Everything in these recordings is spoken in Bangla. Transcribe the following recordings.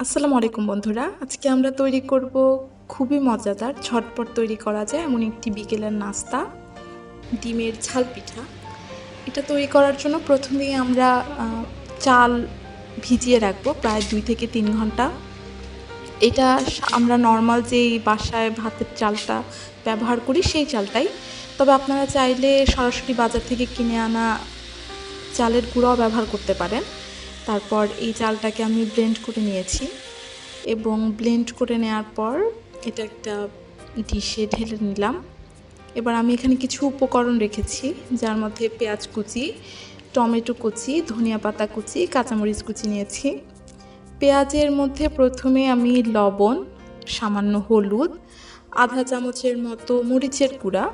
আসসালামু আলাইকুম বন্ধুরা, আজকে আমরা তৈরি করব খুবই মজাদার ঝটপট তৈরি করা যায় এমন একটি বিকেলের নাস্তা, ডিমের ঝাল পিঠা। এটা তৈরি করার জন্য প্রথমেই আমরা চাল ভিজিয়ে রাখবো প্রায় 2 থেকে 3 ঘন্টা। এটা আমরা নর্মাল যেই বাসায় ভাতের চালটা ব্যবহার করি সেই চালটাই, তবে আপনারা চাইলে সরাসরি বাজার থেকে কিনে আনা চালের গুঁড়াও ব্যবহার করতে পারেন। তারপর এই চালটাকে আমি ব্লেন্ড করে নিয়েছি এবং ব্লেন্ড করে নেওয়ার পর এটা একটা ডিশে ঢেলে নিলাম। এবার আমি এখানে কিছু উপকরণ রেখেছি, যার মধ্যে পেঁয়াজ কুচি, টমেটো কুচি, ধনিয়া পাতা কুচি, কাঁচামরিচ কুচি নিয়েছি। পেঁয়াজের মধ্যে প্রথমে আমি লবণ, সামান্য হলুদ, আধা চামচের মতো মরিচের গুঁড়া,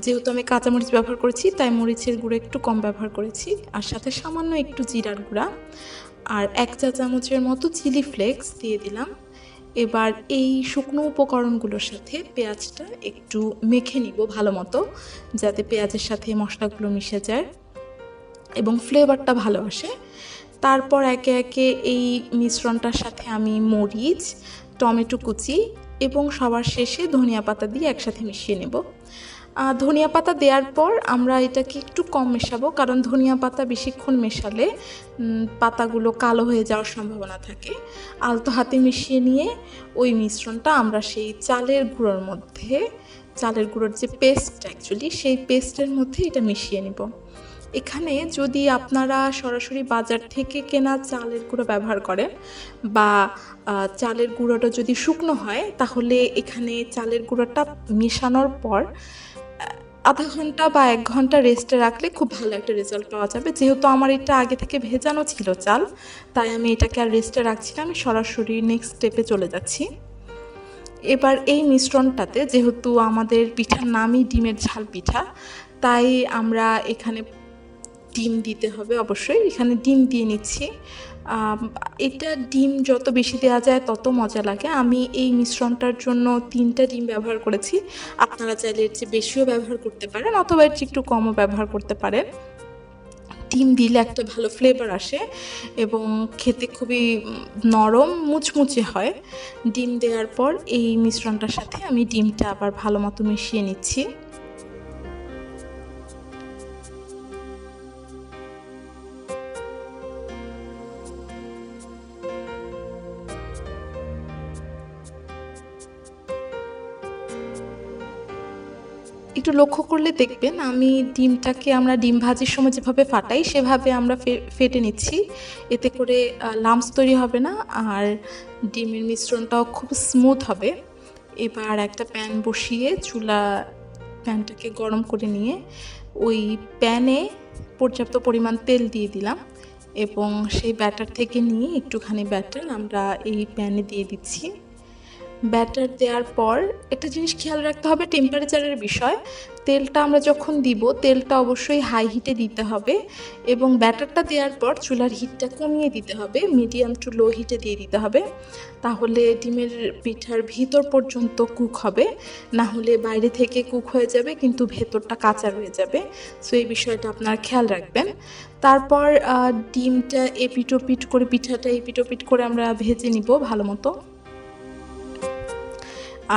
যেহেতু আমি কাঁচামরিচ ব্যবহার করেছি তাই মরিচের গুঁড়ো একটু কম ব্যবহার করেছি, আর সাথে সামান্য একটু জিরার গুঁড়া আর 1 চা চামচের মতো চিলি ফ্লেক্স দিয়ে দিলাম। এবার এই শুকনো উপকরণগুলোর সাথে পেঁয়াজটা একটু মেখে নিব ভালো মতো, যাতে পেঁয়াজের সাথে মশলাগুলো মিশে যায় এবং ফ্লেভারটা ভালো আসে। তারপর একে একে এই মিশ্রণটার সাথে আমি মরিচ, টমেটো কুচি এবং সবার শেষে ধনিয়া পাতা দিয়ে একসাথে মিশিয়ে নেব। ধনিয়া পাতা দেওয়ার পর আমরা এটাকে একটু কম মেশাবো, কারণ ধনিয়া পাতা বেশিক্ষণ মেশালে পাতাগুলো কালো হয়ে যাওয়ার সম্ভাবনা থাকে। আলতো হাতে মিশিয়ে নিয়ে ওই মিশ্রণটা আমরা সেই চালের গুঁড়োর যে পেস্ট, অ্যাকচুয়ালি সেই পেস্টের মধ্যে এটা মিশিয়ে নেব। এখানে যদি আপনারা সরাসরি বাজার থেকে কেনা চালের গুঁড়ো ব্যবহার করেন বা চালের গুঁড়োটা যদি শুকনো হয়, তাহলে এখানে চালের গুঁড়োটা মেশানোর পর আধা ঘন্টা বা 1 ঘন্টা রেস্টে রাখলে খুব ভালো একটা রেজাল্ট পাওয়া যাবে। যেহেতু আমার এটা আগে থেকে ভেজানো ছিল চাল, তাই আমি এটাকে আর রেস্টে রাখছি না, আমি সরাসরি নেক্সট স্টেপে চলে যাচ্ছি। এবার এই মিশ্রণটাতে, যেহেতু আমাদের পিঠার নামই ডিমের ঝাল পিঠা, তাই আমরা এখানে ডিম দিতে হবে অবশ্যই। এখানে ডিম দিয়ে নিচ্ছি। এটা ডিম যত বেশি দেওয়া যায় তত মজা লাগে। আমি এই মিশ্রণটার জন্য 3টা ডিম ব্যবহার করেছি। আপনারা চাইলে এর চেয়ে বেশিও ব্যবহার করতে পারেন অথবা এর চেয়ে একটু কমও ব্যবহার করতে পারেন। ডিম দিলে একটা ভালো ফ্লেভার আসে এবং খেতে খুবই নরম মুচমুচে হয়। ডিম দেওয়ার পর এই মিশ্রণটার সাথে আমি ডিমটা আবার ভালো মতো মিশিয়ে নিচ্ছি। একটু লক্ষ্য করলে দেখবেন আমি ডিমটাকে, আমরা ডিম ভাজির সময় যেভাবে ফাটাই সেভাবে আমরা ফেটে নিচ্ছি। এতে করে লাম্পস তৈরি হবে না আর ডিমের মিশ্রণটাও খুব স্মুথ হবে। এবার একটা প্যান বসিয়ে প্যানটাকে গরম করে নিয়ে ওই প্যানে পর্যাপ্ত পরিমাণ তেল দিয়ে দিলাম এবং সেই ব্যাটার থেকে নিয়ে একটুখানি ব্যাটার আমরা এই প্যানে দিয়ে দিচ্ছি। ব্যাটার দেওয়ার পর একটা জিনিস খেয়াল রাখতে হবে, টেম্পারেচারের বিষয়। তেলটা আমরা যখন দিব, তেলটা অবশ্যই হাই হিটে দিতে হবে এবং ব্যাটারটা দেওয়ার পর চুলার হিটটা কমিয়ে দিতে হবে, মিডিয়াম টু লো হিটে দিয়ে দিতে হবে। তাহলে ডিমের পিঠার ভিতর পর্যন্ত কুক হবে, না হলে বাইরে থেকে কুক হয়ে যাবে কিন্তু ভেতরটা কাঁচা রয়ে যাবে। সো এই বিষয়টা আপনারা খেয়াল রাখবেন। তারপর ডিমটা পিঠাটা এপিটোপিট করে আমরা ভেজে নিব ভালো মতো।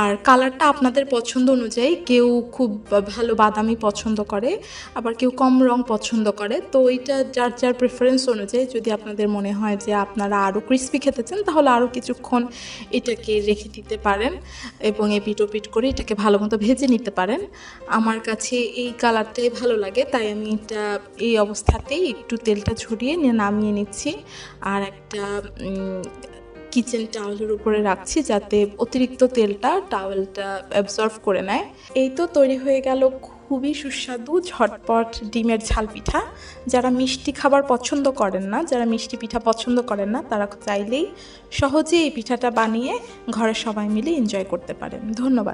আর কালারটা আপনাদের পছন্দ অনুযায়ী, কেউ খুব ভালো বাদামি পছন্দ করে, আবার কেউ কম রং পছন্দ করে। তো এটা যার যার প্রেফারেন্স অনুযায়ী, যদি আপনাদের মনে হয় যে আপনারা আরও ক্রিস্পি খেতে চান তাহলে আরও কিছুক্ষণ এটাকে রেখে দিতে পারেন এবং এপিট ওপিট করে এটাকে ভালো মতো ভেজে নিতে পারেন। আমার কাছে এই কালারটাই ভালো লাগে, তাই আমি এটা এই অবস্থাতেই একটু তেলটা ঝরিয়ে নিয়ে নামিয়ে নিচ্ছি আর একটা কিচেন টাওয়েলের উপরে রাখছি, যাতে অতিরিক্ত তেলটা টাওয়েলটা অ্যাবজর্ব করে নেয়। এই তো তৈরি হয়ে গেল খুবই সুস্বাদু ঝটপট ডিমের ঝাল পিঠা। যারা মিষ্টি খাবার পছন্দ করেন না, যারা মিষ্টি পিঠা পছন্দ করেন না, তারা চাইলেই সহজে এই পিঠাটা বানিয়ে ঘরে সবাই মিলে এনজয় করতে পারেন। ধন্যবাদ।